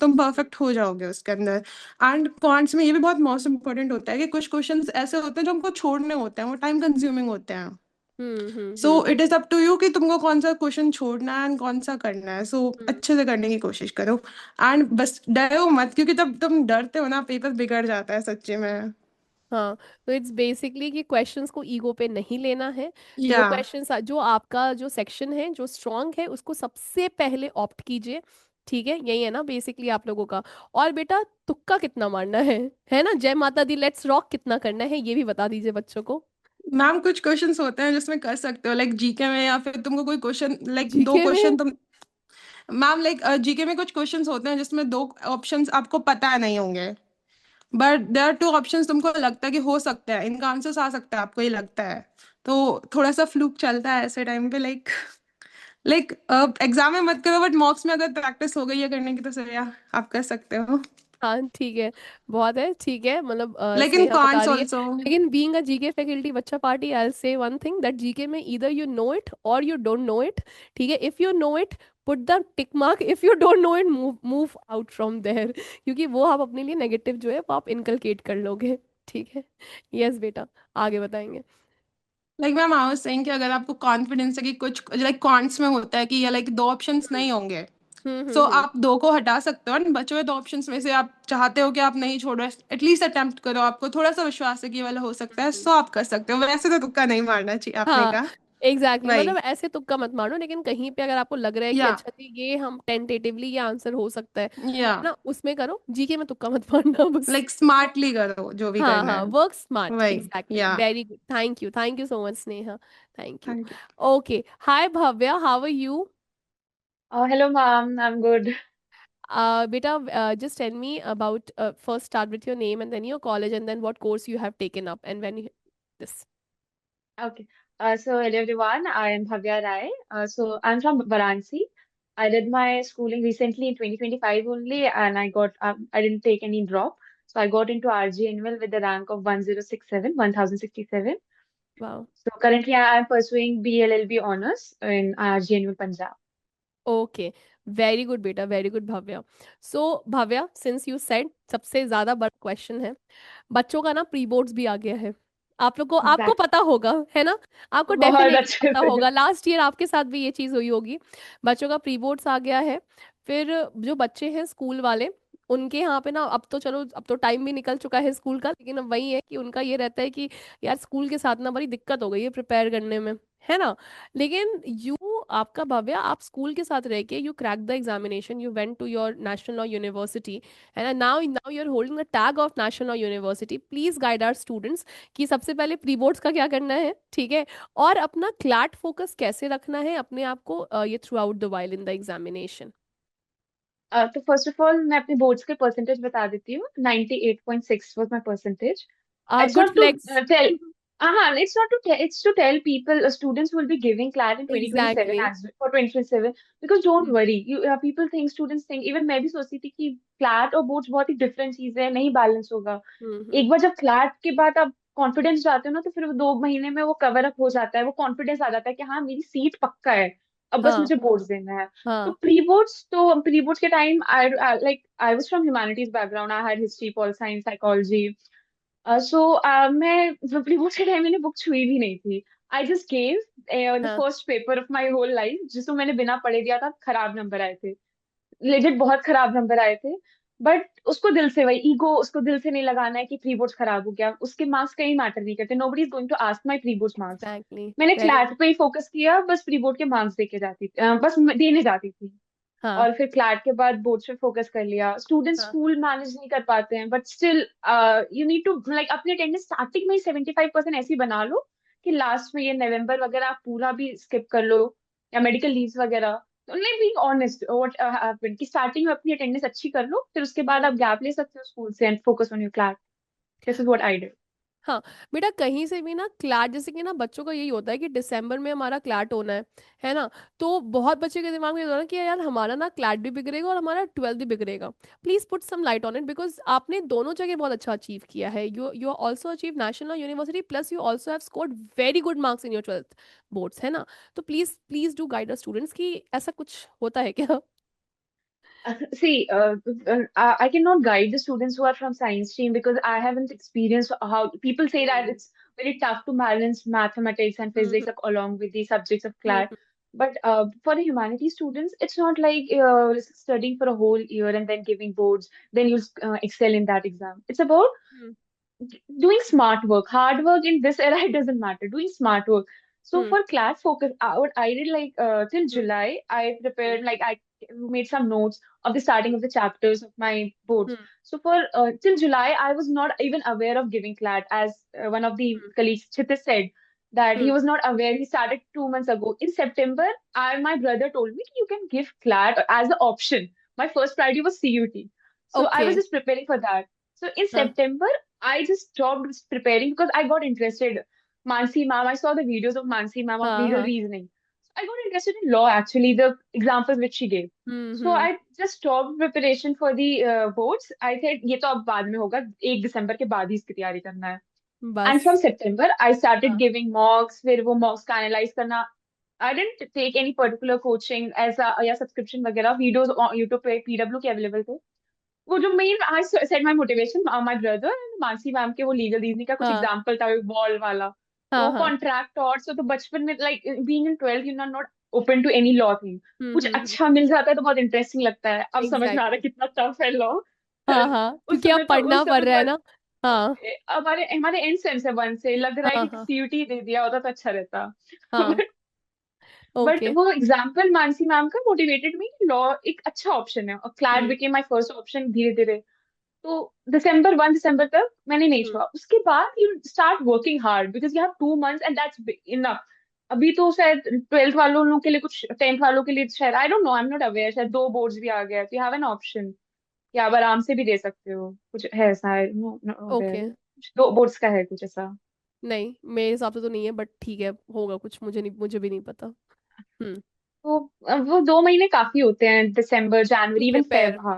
तुम परफेक्ट हो जाओगे उसके अंदर। एंड क्वांट्स में ये भी बहुत मोस्ट इंपॉर्टेंट होता है कि कुछ क्वेश्चंस ऐसे होते हैं जो हमको छोड़ने होते हैं, वो टाइम कंज्यूमिंग होते हैं। So hmm. It is up to you कि तुमको कौन सा क्वेश्चन छोड़ना है एंड कौन सा करना है। सो हम्म। अच्छे से करने की कोशिश करो, एंड बस डरो मत, क्योंकि तब तुम डरते हो ना पेपर बिगड़ जाता है सच्चे में। हाँ, तो इट्स बेसिकली कि क्वेश्चंस को ईगो पे नहीं लेना है। जो या क्वेश्चंस जो आपका जो सेक्शन है जो स्ट्रांग है उसको सबसे पहले ऑप्ट कीजिए। ठीक है, यही है ना बेसिकली आप लोगों का। और बेटा तुक्का कितना मारना है ना, जय माता दी लेट्स रॉक कितना करना है ये भी बता दीजिए बच्चों को। मैम कुछ क्वेश्चंस होते हैं जिसमें कर सकते हो, लाइक जीके में, या फिर तुमको कोई क्वेश्चन लाइक दो जीके क्वेश्चन में? तुम, मैम लाइक जीके में कुछ क्वेश्चंस होते हैं जिसमें दो ऑप्शंस आपको पता नहीं होंगे, but there are two options तुमको लगता है कि हो सकता है इनका आंसर्स आ सकता है, आपको ये लगता है, तो थोड़ा सा फ्लूक चलता है ऐसे टाइम पे। लाइक लाइक एग्जाम में मत करो, बट मॉक्स में अगर प्रैक्टिस हो गई है करने की तो सर या आप कर सकते हो। हाँ ठीक है, बहुत है, ठीक है, मतलब लेकिन स्नेहा बता कॉन्ट्स रही है। ऑल्सो। लेकिन बीइंग अ जीके फैकल्टी बच्चा party I say one thing that GK में ईदर यू नो इट और यू डोंट नो इट। ठीक है, if you know it put the tick mark, if you don't know it move move out from there, क्योंकि वो आप अपने लिए negative जो है वो आप इनकलकेट कर लोगे। ठीक है, यस बेटा, आगे बताएंगे। Like ma'am I was saying कि अगर आपको कॉन्फिडेंस है कि कुछ लाइक कॉन्ट्स में होता है कि या लाइक दो ऑप्शंस नहीं होंगे, सो हम्म। आप दो को हटा सकते हो, और बचे हुए दो ऑप्शंस में से आप चाहते हो कि आप नहीं छोड़ो, एटलीस्ट अटेम्प्ट करो, आपको थोड़ा सा विश्वास है कि ये वाला हो सकता है, हम्म। सो आप कर सकते हो। वैसे तो तुक्का नहीं मारना चाहिए आपने हाँ कहा। एग्जैक्टली वही। मतलब ऐसे तुक्का मत मारो, लेकिन कहीं पे अगर आपको लग रहा है कि या अच्छा जी ये हम टेंटेटिवली ये आंसर हो सकता है या ना, उसमें करो। जीके में तुक्का मत मारना बस। लाइक स्मार्टली करो जो भी हाँ करना हाँ, है। वर्क स्मार्ट, वही। एग्जैक्टली, या very good, thank you so much Sneha, thank you. Thank you. Okay, hi Bhavya, how are you? Hello, ma'am. I'm good. Beta, just tell me about, first start with your name and then your college and then what course you have taken up and when you, this. Okay. So, hello everyone. I am Bhavya Rai. So, I'm from Varanasi. I did my schooling recently in 2025 only, and I didn't take any drop. So, I got into RG Annual with the rank of 1067, 1067. Wow. So, currently I am pursuing BLLB honors in RG Annual Punjab. Okay, very good बेटा, very good Bhavya. So Bhavya, since you said सबसे ज्यादा बड़ा question है, बच्चों का ना pre boards भी आ गया है। आप लोग को, आपको Exactly. पता होगा है ना, आपको बहुत डेफिनेटली अच्छे पता से। होगा, लास्ट ईयर आपके साथ भी ये चीज हुई होगी। बच्चों का प्री बोर्ड्स आ गया है। फिर जो बच्चे हैं स्कूल वाले, उनके यहाँ पे ना अब तो चलो अब तो टाइम भी निकल चुका है स्कूल का, लेकिन अब वही है कि उनका ये रहता है कि यार स्कूल के साथ ना बड़ी दिक्कत हो गई है प्रिपेयर करने में, है ना। लेकिन यू, आपका भव्य, आप स्कूल के साथ रह के you crack the examination, you went to your national और यूनिवर्सिटी, है ना, now now you are holding the tag of national और university. Please guide our students कि सबसे पहले प्री बोर्ड्स का क्या करना है, ठीक है, और अपना क्लैट फोकस कैसे रखना है अपने आप को, ये through out the while in the examination. तो फर्स्ट ऑफ ऑल मैं अपने बोर्ड्स के परसेंटेज बता देती हूँ। 98.6 was my percentage. It's good not to flex. tell. It's not to tell. It's to tell people, students will be giving CLAT in 2027 exactly. as well, for 2027. Because don't worry, people think, students think, even मैं भी सोचती थी कि CLAT और boards बहुत ही different चीज है, नहीं बैलेंस होगा। एक बार जब CLAT के बाद आप कॉन्फिडेंस जाते हो ना, तो फिर वो 2 महीने में वो कवर अप हो जाता है, वो कॉन्फिडेंस आ जाता है कि हाँ मेरी सीट पक्का है, अब बस हाँ मुझे बोर्ड्स देना है। तो हाँ प्री बोर्ड्स के time I was from humanities background, I had history, pol science, psychology. So मैं प्री बोर्ड्स के टाइम मैंने बुक छुई भी नहीं थी। आई जस्ट गेव द हाँ first paper of my whole life, जिसमें मैंने बिना पढ़े दिया था, खराब नंबर आए थे, लेजिट बहुत खराब नंबर आए थे। बट उसको दिल से, वही ईगो, उसको दिल से नहीं लगाना है कि प्री बोर्ड्स खराब हो गया, उसके मार्क्स कहीं मैटर नहीं करते, nobody is going to ask my pre boards marks. Exactly, मैंने वेरी क्लैट गुड। पे ही फोकस किया, बस प्री बोर्ड के मार्क्स देके जाती थी, देने जाती थी। हाँ और फिर क्लैट के बाद बोर्ड्स पे फोकस कर लिया। स्टूडेंट्स हाँ स्कूल मैनेज नहीं कर पाते हैं, but still you need to like अपनी अटेंडेंस स्टार्टिंग में ही 75% ऐसी बना लो कि लास्ट में ये नवंबर वगैरह आप पूरा भी स्किप कर लो, या मेडिकल लीव्स वगैरह, नहीं, बीइंग ऑनेस्ट व्हाट हैपेंड कि स्टार्टिंग में अपनी अटेंडेंस अच्छी कर लो, फिर उसके बाद आप गैप ले सकते हो स्कूल से and focus on your class. This is what I did. हाँ बेटा, कहीं से भी ना क्लैट, जैसे कि ना बच्चों का यही होता है कि दिसंबर में हमारा क्लैट होना है ना। तो बहुत बच्चे के दिमाग में ये होता है कि यार हमारा ना क्लैट भी बिगड़ेगा और हमारा 12th भी बिगड़ेगा। Please put some light on it, because आपने दोनों जगह बहुत अच्छा अचीव किया है। You also achieve national university, plus you also have scored very good marks in your 12th boards, है ना। तो please please do guide students कि ऐसा कुछ होता है क्या। See, I cannot guide the students who are from science stream because I haven't experienced how people say that it's very tough to balance mathematics and hmm physics along with the subjects of hmm class. But for the humanities students, it's not like studying for a whole year and then giving boards, then you'll excel in that exam. It's about hmm doing smart work. Hard work in this era, it doesn't matter. Doing smart work. So hmm for class focus, what I did like till hmm July, I hmm prepared like I made some notes of the starting of the chapters of my boards. Hmm So for till July, I was not even aware of giving CLAT, as one of the colleagues Chitra said that he hmm was not aware. He started 2 months ago. In September, my brother told me you can give CLAT as the option. My first priority was CUT, so I okay. was just preparing for that. So in हाँ September, I just stopped preparing because I got interested. Mansi ma'am, I saw the videos of Mansi ma'am of हाँ legal हाँ reasoning. So I got interested in law actually, the examples which she gave. So hmm. I just stopped preparation for the boards. I said ये तो अब बाद में होगा, 1 दिसंबर के बाद ही इसकी तैयारी करना है. And from बस। September, I started हाँ giving mocks, फिर वो mocks का analyze करना. I didn't take any particular coaching ऐसा या subscription वगैरह. Videos YouTube पे PW के available थे. वो जो main I said my motivation my brother and Mansi ma'am के वो लीगल रीजनिंग का कुछ हाँ एग्जांपल था वॉल वाला. हाँ तो हाँ। कॉन्ट्रैक्ट और तो बचपन में like being in 12 you are not open to any law thing. कुछ हम्म। अच्छा मिल जाता है तो बहुत इंटरेस्टिंग लगता है. अब समझ में आ रहा है एग्जैक्टली। कितना टफ है लॉ. हाँ हाँ, उस क्योंकि समय अब तो पढ़ना उस पड़ समय रहा है बहुत ना। हाँ हमारे हमारे एंड सेम से वन से लग रहा है हाँ कि हाँ सीयूटी दे दिया होता तो अच्छा रहता. हाँ। But okay. वो एग्जाम्पल मानसी मैम का मोटिवेटेड मी कि लॉ एक अच्छा ऑप्शन है और CLAT hmm became my first option धीरे धीरे. तो दिसंबर तक मैंने नहीं हम्म। छोड़ा. उसके बाद you start working hard because you have 2 months and that's enough. अभी तो शायद 12th वालों के लिए कुछ 10th वालों के लिए शायद I don't know I am not aware शायद 2 बोर्ड्स भी आ गया तो यू हैव एन ऑप्शन कि आप आराम से भी दे सकते हो. कुछ है ऐसा है नो अवेयर. ओके। 2 बोर्ड्स का है कुछ ऐसा. नहीं, मेरे हिसाब से तो नहीं है, बट ठीक है, होगा कुछ, मुझे भी नहीं पता। तो वो 2 महीने काफी होते हैं December to January even prepare. Feb. हाँ,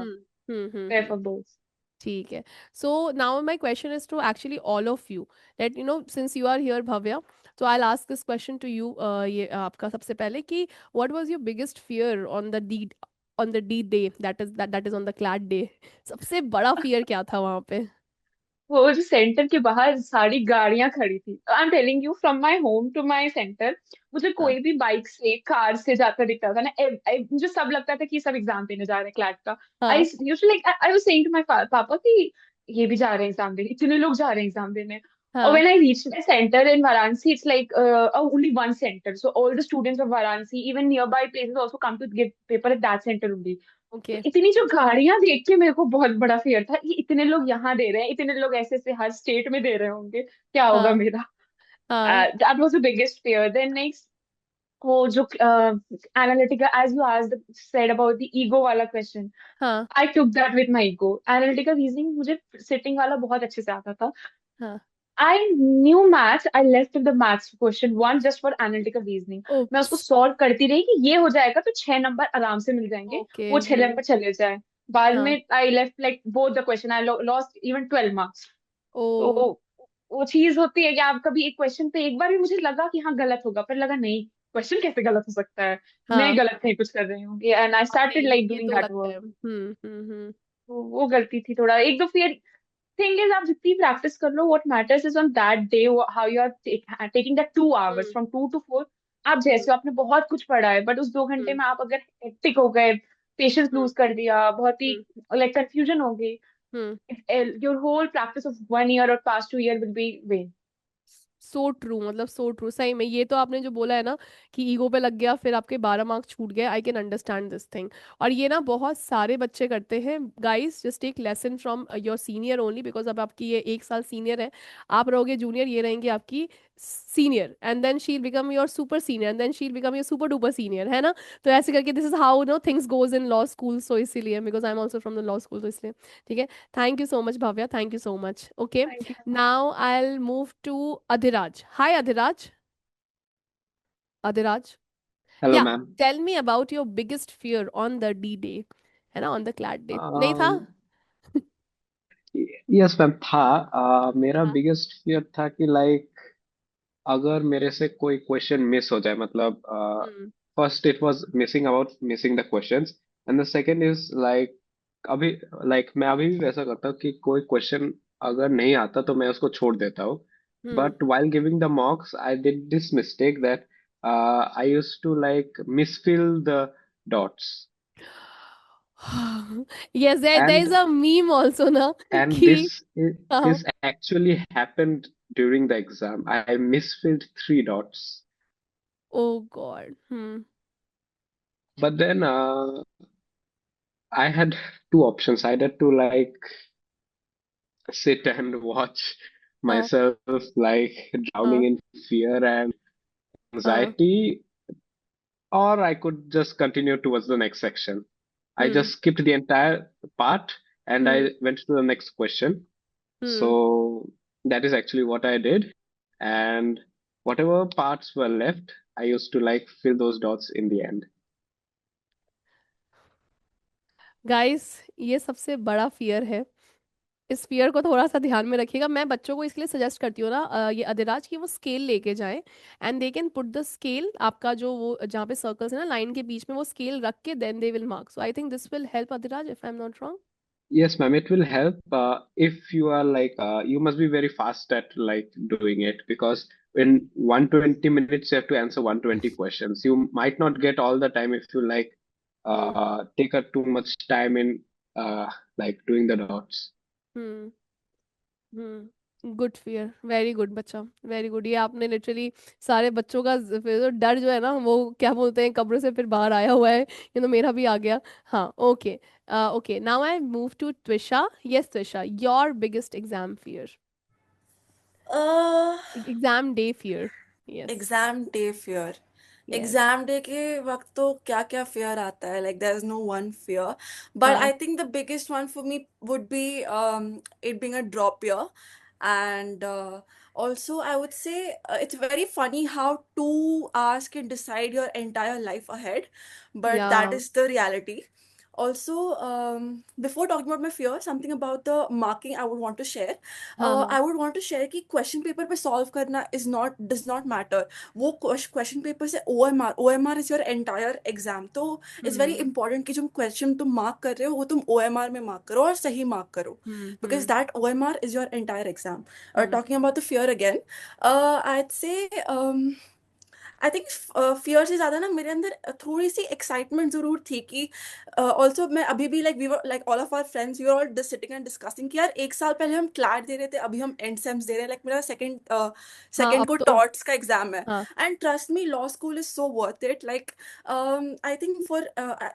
फेब हम्म। For boards. ठीक है। So now my question is to actually all of you, that you know since you are here Bhavya, तो I ask this question to you. ये आपका सबसे पहले कि what was your biggest fear on the D day, that is on the CLAT day. सबसे बड़ा fear क्या था वहां पे। वो जो सेंटर के बाहर सारी गाड़ियां खड़ी थी. I am telling you from my home to my centre मुझे हाँ कोई भी बाइक से कार से जाता दिखता था ना. मुझे सब लगता था कि ये सब एग्जाम देने जा रहे हैं क्लैट का. आई हाँ used like I was saying to my पापा कि ये भी जा रहे हैं एग्जाम देने, इतने लोग जा रहे हैं एग्जाम देने. और हाँ। when I reached my center in Varanasi, it's like only one center. So all the students of Varanasi, even nearby places, also come to give paper at that center only. तो okay. इतनी जो गाड़ियां देख के मेरे को बहुत बड़ा फियर था कि इतने लोग यहाँ दे रहे हैं, इतने लोग ऐसे ऐसे हर स्टेट में दे रहे होंगे, क्या होगा हाँ मेरा. हाँ that was the biggest fear. Then next वो जो analytical as you asked said about the ego वाला क्वेश्चन. हाँ I took that with my ego. Analytical reasoning मुझे सिटिंग वाला बहुत अच्छे से आता था. हाँ। I knew maths. I left the maths question one just for analytical reasoning. मैं उसको ओप्स। सॉल्व करती रही कि ये हो जाएगा तो 6 नंबर आराम से मिल जाएंगे. ओके। वो 6 नंबर चले जाए. बाद हाँ। में I left like both the question. I lost even 12 marks. ओ। तो वो चीज होती है कि आप कभी एक क्वेश्चन पे एक बार भी मुझे लगा कि हाँ गलत होगा पर लगा नहीं क्वेश्चन कैसे गलत हो सकता है. मैं हाँ गलत नहीं कुछ कर रही हूँ एंड आई हाँ, स्टार्टेड लाइक ये डूइंग तो दैट लगता वर्क. है। तो वो गलती थी थोड़ा एक दो. फिर थिंग इज आप जितनी प्रैक्टिस कर लो what matters is on that day how you are taking that 2 hours hmm from 2 to 4. आप हम्म जैसे हो आपने बहुत कुछ पढ़ा है बट उस 2 घंटे हम्म में आप अगर हेक्टिक हो गए पेशेंस हम्म लूज कर दिया बहुत ही हम्म लाइक कंफ्यूजन हो गई hmm. Your whole practice of 1 year और past 2 year will be vain. So true, मतलब सो ट्रू, सही में ये तो आपने जो बोला है ना कि ईगो पे लग गया फिर आपके 12 मार्क्स छूट गए, I can understand this thing. और ये ना बहुत सारे बच्चे करते हैं। Guys just take lesson from your senior only, because अब आपकी ये 1 साल सीनियर है, आप रहोगे जूनियर, ये रहेंगी आपकी senior, and then she'll become your super senior, and then she'll become your super duper senior, है ना? तो ऐसे करके this is how things goes in law school. So इसीलिए, because I'm also from the law school, तो इसलिए ठीक है. Thank you so much, Bhavya. Thank you so much. Okay, Thank you. now I'll move to Adhiraj. Hi, Adhiraj. Adhiraj. Hello, Yeah, ma'am. tell me about your biggest fear on the D day, है ना, on the clad day. नहीं था? Um, yes ma'am था। मेरा हाँ. Biggest fear था कि like अगर मेरे से कोई क्वेश्चन मिस हो जाए, मतलब hmm. First it was missing about missing the questions, and the second is like अभी लाइक मैं अभी भी वैसा करता हूँ कि कोई क्वेश्चन अगर नहीं आता तो मैं उसको छोड़ देता हूँ, hmm. But while giving the mocks I did this mistake that I used to like misfill the dots, Yes, there is and a meme also, na, and कि हाँ. this actually happened during the exam. I misfilled 3 dots, Oh God. Hmm. but then I had 2 options. I had to like sit and watch हाँ. myself like drowning हाँ. in fear and हाँ. anxiety, or I could just continue towards the next section. I Hmm. just skipped the entire part and Hmm. I went to the next question. Hmm. So that is actually what I did. And whatever parts were left, I used to like fill those dots in the end. Guys, ये सबसे बड़ा fear है. इस fear को थोड़ा सा ध्यान में रखिएगा. मैं बच्चों को इसलिए सजेस्ट करती हूँ ना, ये अधिराज, की वो स्केल लेके जाएं, and they can put the scale, आपका जो वो जहाँ पे सर्कल्स है ना लाइन के बीच में, वो स्केल रख के then they will mark. So I think this will help, Adhiraj, if I am not wrong. Yes, ma'am, it will help if you are like you must be very fast at like doing it, because in 120 minutes you have to answer 120 questions. You might not get all the time if you like hmm. take up too much time in like doing the dots. Hmm. Good fear, very good बच्चा, very good. ये आपने literally सारे बच्चों का फिर तो डर जो है ना, वो क्या बोलते हैं, कब्र से फिर बाहर आया हुआ है. ये तो मेरा भी आ गया. हाँ. Okay. Okay, now I move to Twisha. Yes Twisha, your biggest exam fear, uh, exam day fear. Yes. Exam day fear. Yes. Exam day के वक्त तो क्या क्या फेयर आता है, like there is no one fear, but हाँ. I think the biggest one for me would be it being a drop year. And also I would say it's very funny how 2 hours can decide your entire life ahead, but या. that is the reality. Also, before talking about my fear, something about the marking I would want to share. हाँ. हाँ. I would want to share कि question paper पे solve करना does not matter. वो question paper से OMR is your entire exam. तो it's very hmm. important कि जो question तुम mark कर रहे हो वो तुम OMR में mark करो और सही mark करो, हम्म. because that OMR is your entire exam. Hmm. Talking about the fear again, I'd say I think fear से ज्यादा ना मेरे अंदर थोड़ी सी एक्साइटमेंट जरूर थी कि ऑल्सो मैं अभी भी like we were like all of our friends we were all sitting and discussing कि यार 1 साल पहले हम क्लैट दे रहे थे, अभी हम एंड सेम्स दे रहे हैं. लाइक मेरा सेकंड हाँ, सेकंड अब को तो. टॉट्स का एग्जाम है. हाँ. And trust me, law school is so worth it. Like I think for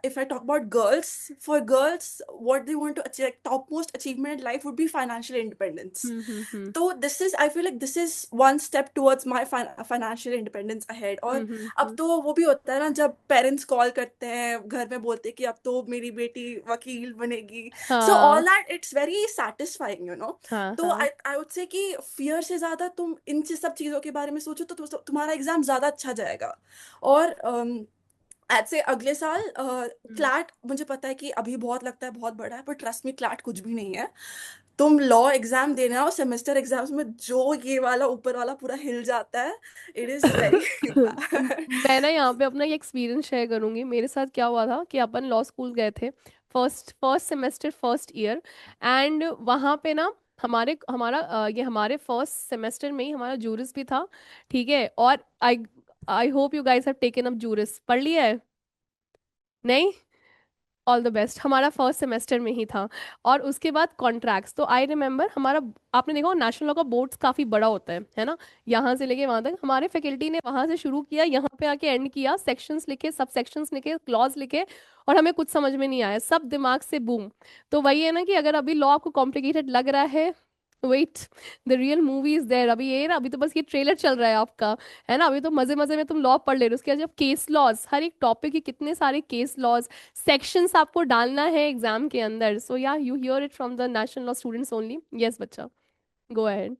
if I talk about girls, for girls what they want to achieve, like topmost achievement in life would be financial independence. हम्म. तो this is I feel like this is one step towards my financial independence ahead. और अब हम्म. तो वो भी होता है ना, जब पेरेंट्स कॉल करते हैं घर में, बोलते हैं कि अब तो मेरी बेटी वकील बनेगी. सो हाँ. All that it's very satisfying, you know. हाँ. तो हाँ. आई वुड से कि फियर से ज्यादा तुम इन सब चीजों के बारे में सोचो तो तुम्हारा एग्जाम ज्यादा अच्छा जाएगा. और आज से अगले साल हम्म. क्लैट, मुझे पता है कि अभी बहुत लगता है बहुत बड़ा है, पर ट्रस्ट मी क्लैट कुछ भी नहीं है. तुम लॉ एग्जाम देने आओ, सेमेस्टर एग्जाम्स में जो ये वाला ऊपर वाला पूरा हिल जाता है, इट इज वेरी बैड. मैं ना यहाँ पे अपना ये एक्सपीरियंस शेयर करूंगी. मेरे साथ क्या हुआ था कि अपन लॉ स्कूल गए थे, first first semester first year, and वहाँ पे ना ये हमारे फर्स्ट सेमेस्टर में ही हमारा जूरिस भी था. ठीक है. और I I hope you guys have taken up juris. पढ़ लिया है? नहीं? All the best. हमारा फर्स्ट सेमेस्टर में ही था. और उसके बाद कॉन्ट्रैक्ट्स. तो आई रिमेम्बर हमारा, आपने देखा नेशनल लॉ का बोर्ड्स काफ़ी बड़ा होता है ना, यहाँ से लेके वहाँ तक. हमारे फैकल्टी ने वहाँ से शुरू किया, यहाँ पे आके एंड किया, सेक्शंस लिखे, सब सेक्शंस लिखे, क्लॉज लिखे, और हमें कुछ समझ में नहीं आया, सब दिमाग से बूम. तो वही है ना कि अगर अभी लॉ आपको कॉम्प्लिकेटेड लग रहा है, wait, the real movie is there. अभी ये ना, अभी तो बस ये ट्रेलर चल रहा है आपका, है ना? अभी तो मजे मजे में तुम लॉ पढ़ ले रहे हो। उसके बाद जब केस लॉज, हर एक टॉपिक के कितने सारे केस लॉज सेक्शंस आपको डालना है एग्जाम के अंदर। So ya, you hear it from the national law students only. Yes बच्चा, go ahead.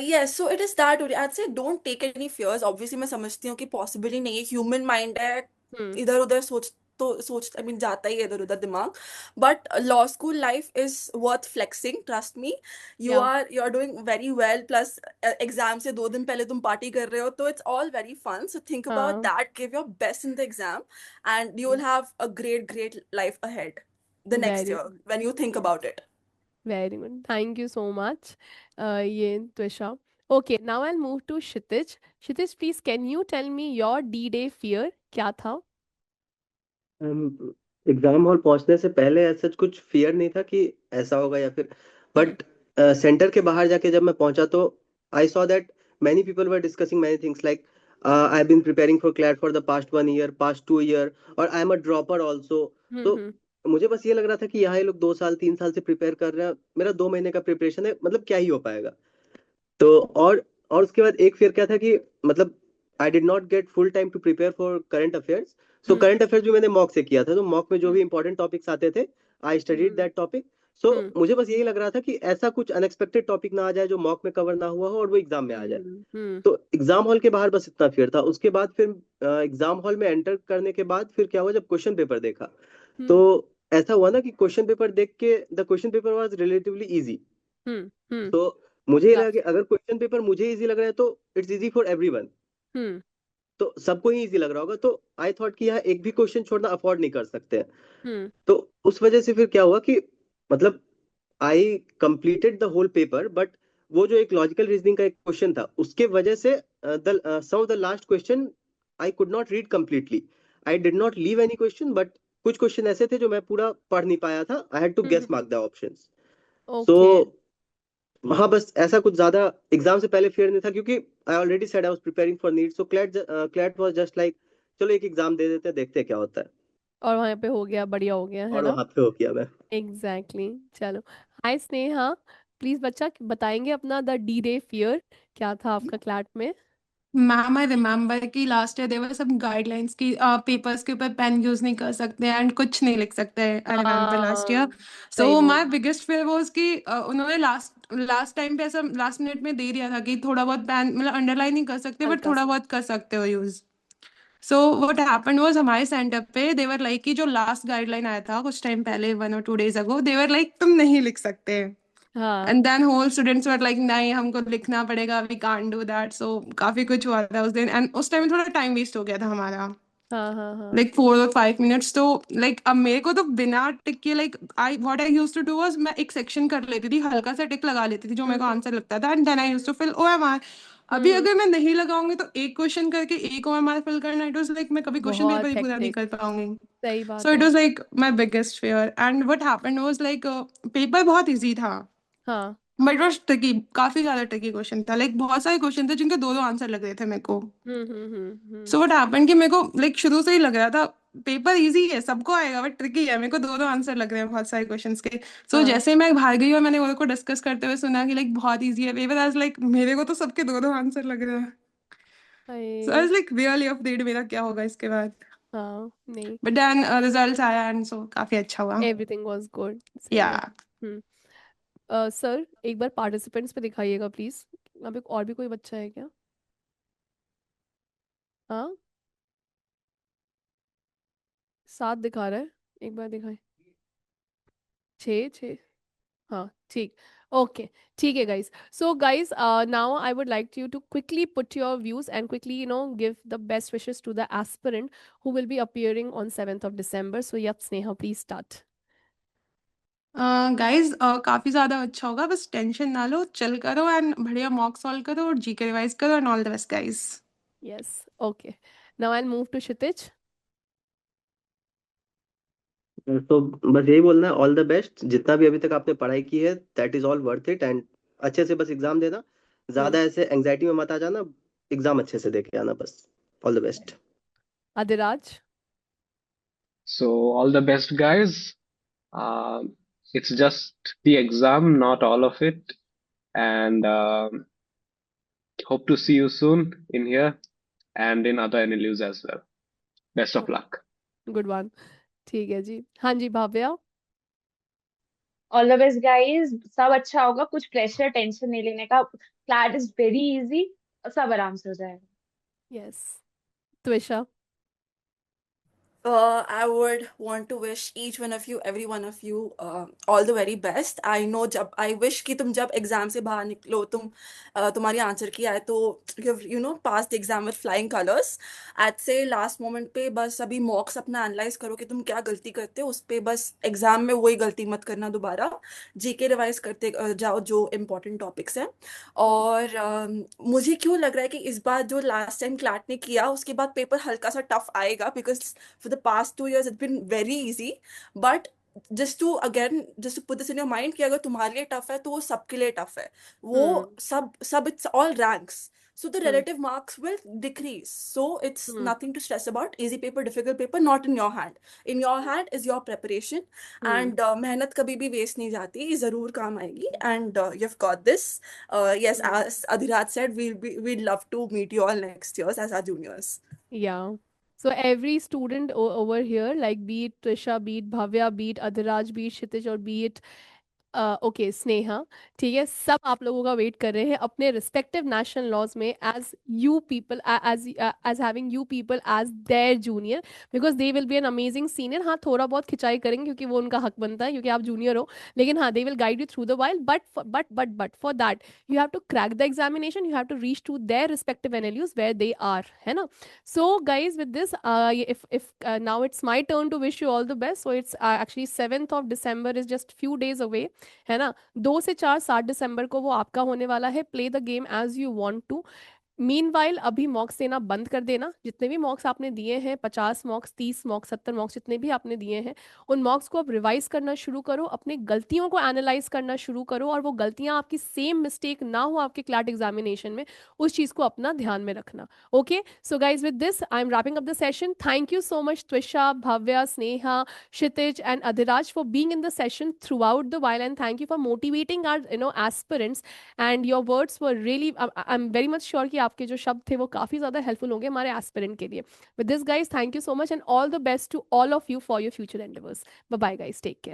Yes, so it is that only. I'd say don't take any fears. Obviously, मैं समझती हूँ कि possible ही नहीं है, ह्यूमन माइंड है, हम्म। इधर उधर सोच आई मीन जाता ही है इधर उधर दिमाग. But law school life is worth flexing, trust me. Ya. You are doing very well, plus exam से 2 दिन पहले तुम पार्टी कर रहे हो, तो it's all very fun. So think about हाँ। That, give your best in the exam, and you will have a great life ahead the next very year when you think about it. Very good, thank you so much ये Twisha. Okay, now I move to Kshitij. Kshitij please can you tell me your D day fear क्या था? Exam hall पहुंचने से पहले ऐसा कुछ fear नहीं था कि ऐसा होगा या फिर, बट सेंटर के बाहर जाके जब मैं पहुंचा तो I saw that many people were discussing many things like I've been preparing for CLAT for the past 1 year, past 2 year, और I am a dropper also. तो हम्म। मुझे बस ये लग रहा था कि यहाँ ये लोग 2 साल 3 साल से प्रिपेयर कर रहे हैं, मेरा 2 महीने का प्रिपरेशन है, मतलब क्या ही हो पाएगा. तो और उसके बाद एक फिर क्या था कि मतलब I did not get full time to prepare for current affairs. So current affairs भी मैंने मॉक से किया था, तो मॉक में जो भी इंपॉर्टेंट टॉपिक्स आते थे आई स्टडीड दैट टॉपिक. सो मुझे बस यही लग रहा था कि ऐसा कुछ अनएक्सपेक्टेड टॉपिक ना आ जाए जो मॉक में कवर ना हुआ हो और वो एग्जाम में आ जाए. तो एग्जाम हॉल के बाहर बस इतना फियर था. उसके बाद फिर एग्जाम हॉल में एंटर करने के बाद फिर क्या हुआ, जब क्वेश्चन पेपर देखा तो ऐसा हुआ ना कि क्वेश्चन पेपर देख के the question paper was relatively easy. तो मुझे ये लगा कि अगर क्वेश्चन पेपर मुझे इजी लग रहा है तो इट्स इजी फॉर एवरीवन. तो सबको ही इजी लग रहा होगा, तो आई थॉट कि यहाँ एक भी क्वेश्चन छोड़ना अफोर्ड नहीं कर सकते हैं. तो उस वजह से फिर क्या हुआ कि मतलब I completed the whole paper, but वो जो एक लॉजिकल रीजनिंग का एक क्वेश्चन था उसके वजह से the some of the last question I could not read completely. I did not leave any question, but कुछ क्वेश्चन ऐसे थे जो मैं पूरा पढ़ नहीं पाया था. I had to guess mark the options. So okay. हाँ, बस ऐसा कुछ ज्यादा एग्जाम से पहले फियर नहीं था, क्योंकि I already said I was preparing for NEET. So CLAT was just like चलो एक एग्जाम दे देते हैं, देखते हैं क्या होता है. और वहां पे हो गया, बढ़िया हो गया, है और ना? वहां पे हो गया मैं. एग्जैक्टली चलो। हाय स्नेहा, प्लीज बच्चा बताएंगे अपना द डी डे फियर क्या था आपका क्लाट में? मैम आई रिमेम्बर कि लास्ट ईयर देवर सब गाइडलाइंस की पेपर्स के ऊपर पेन यूज नहीं कर सकते एंड कुछ नहीं लिख सकते. I remember last year. सही सो बोल। माय बिगेस्ट फेयर वाज कि उन्होंने लास्ट टाइम पे ऐसा लास्ट मिनट में दे दिया था कि थोड़ा बहुत पेन मतलब अंडरलाइन नहीं कर सकते बट हल्का थोड़ा सा। बहुत कर सकते हो use. So what happened was हमारे सेंटर पे देवर लाइक कि जो लास्ट गाइडलाइन आया था कुछ टाइम पहले 1 or 2 days ago they were like तुम नहीं लिख सकते. हाँ and then whole students were like नहीं हमको लिखना पड़ेगा, we can't do that. So काफी कुछ हुआ था उस दिन एंड उस टाइम थोड़ा टाइम वेस्ट हो गया था हमारा, हाँ हाँ हाँ। Like 4 or 5 minutes. तो लाइक अब मेरे को तो बिना टिक के like I what I used to do was मैं एक सेक्शन कर लेती थी, हल्का सा टिक लगा लेती थी जो मेरे को आंसर लगता था and then I used to fill OMR. अभी अगर मैं नहीं लगाऊंगी तो एक क्वेश्चन करके एक OMR फिल करना, इट वाज लाइक मैं कभी क्वेश्चन पेपर बहुत ही पूरा नहीं हेक्टिक। कर पाऊंगी. सही सो बात इट है। Was like my biggest fear and what happened was like paper बहुत इजी था हाँ। बट वॉज ट्रिकी, काफी ज्यादा ट्रिकी क्वेश्चन था. लाइक बहुत सारे क्वेश्चन थे जिनके दो दो आंसर लग रहे थे मेरे को. सो व्हाट हैपेंड कि मेरे को लाइक शुरू से ही लग रहा था पेपर इजी है सबको आएगा बट ट्रिकी है, मेरे को दो दो आंसर लग रहे हैं बहुत सारे क्वेश्चंस के. सो हाँ। जैसे ही मैं बाहर गई और मैंने वो को डिस्कस करते हुए सुना कि लाइक बहुत इजी है पेपर, आई वाज लाइक मेरे को तो सबके दो दो आंसर लग रहे हैं. सो आई हाय। वाज लाइक रियली अफरेड मेरा क्या होगा इसके बाद. हाँ नहीं, बट देन रिजल्ट्स आया एंड सो काफी अच्छा हुआ. Everything was good. सही या है। सर एक बार पार्टिसिपेंट्स पे दिखाइएगा प्लीज। अभी और भी कोई बच्चा है क्या? हाँ, 7 दिखा रहा है, एक बार दिखाए। 6 6। हाँ ठीक। Okay, ठीक है guys. So guys, now I would like you to quickly put your views and quickly, give the best wishes to the aspirant who will be appearing on 7th of December. So yep, Sneha, please start. Guys काफी ज्यादा अच्छा होगा, बस tension ना लो, chill करो and बढ़िया mock solve करो और जीके रिवाइज करो and all the best guys. Yes. Okay. Now I'll move to Kshitij. तो बस यही बोलना है, ऑल द बेस्ट. जितना भी अभी तक आपने पढ़ाई की है that is all worth it, and अच्छे से बस एग्जाम देना. Hmm. ज्यादा ऐसे एंजाइटी में मत आ जाना, एग्जाम अच्छे से दे के आना बस. All the best. Adiraj. So all the best, guys. It's just the exam, not all of it. and hope to see you soon in here and in other NLUs as well. Best of luck. Good one. ठीक है जी. हाँ जी Bhavya. All the best guys, सब अच्छा होगा, कुछ pressure tension नहीं लेने का, क्लैट इज वेरी इजी, सब आराम से हो जाएगा. Yes. Twisha. I would want to wish each one of you, every one of you, all the very best. I know I wish कि तुम जब एग्जाम से बाहर निकलो, तुम्हारी आंसर की आए तो you know pass the exam with flying colors. I'd say last moment पे बस अभी मॉक्स अपना एनालाइज करो कि तुम क्या गलती करते हो, उस पे बस एग्जाम में वही गलती मत करना दोबारा. जीके रिवाइज करते जाओ जो इम्पोर्टेंट टॉपिक्स हैं. और मुझे क्यों लग रहा है कि इस बार जो लास्ट टाइम क्लैट ने किया उसके बाद पेपर हल्का सा टफ आएगा, because for the past 2 years it's been very easy. But just to put this in your mind कि अगर तुम्हारे लिए टफ है तो वो सबके लिए टफ है. वो सब it's all ranks, so the relative marks will decrease, so it's nothing to stress about. Easy paper, difficult paper, not in your hand. In your hand is your preparation, and मेहनत कभी भी waste नहीं जाती, जरूर काम आएगी. And you've got this. Yes, as Adhiraj said, we'd love to meet you all next year as our juniors. Yeah. So every student over here, like be it Trisha, be it Bhavya, be it Adhiraj, be it Kshitij, or be it okay Sneha, ठीक है, सब आप लोगों का wait कर रहे हैं अपने रिस्पेक्टिव नेशनल लॉज में as you people, as having you people as their junior, because they will be an amazing senior. हाँ, थोड़ा बहुत खिंचाई करेंगे क्योंकि वो उनका हक बनता है क्योंकि आप जूनियर हो, लेकिन हाँ, they will guide you through the while. But for that you have to crack the examination, you have to reach to their respective NLUs where they are, है ना. So guys, with this, if now it's my turn to wish you all the best. So it's actually 7th of December is just few days away, है ना. 2 से 4 7 दिसंबर को वो आपका होने वाला है. Play the game as you want to. Meanwhile अभी मॉक्स देना बंद कर देना. जितने भी मॉक्स आपने दिए हैं, 50 मॉक्स, 30 मॉक्स, 70 मॉक्स, जितने भी आपने दिए हैं, उन मॉक्स को अब रिवाइज करना शुरू करो, अपनी गलतियों को एनालाइज करना शुरू करो, और वो गलतियां आपकी सेम मिस्टेक ना हो आपके क्लैट एग्जामिनेशन में, उस चीज़ को अपना ध्यान में रखना. Okay, so guys with this I am wrapping up the session. Thank you so much Twisha, Bhavya, Sneha, Kshitij and Adhiraj for being in the session throughout the while, and thank you for motivating our aspirants. And your words were really, I'm very much sure कि आपके जो शब्द थे वो काफ़ी ज़्यादा helpful होंगे हमारे एस्पिरेंट के लिए. With this guys, thank you so much and all the best to all of you for your future endeavors. Bye bye guys, take care.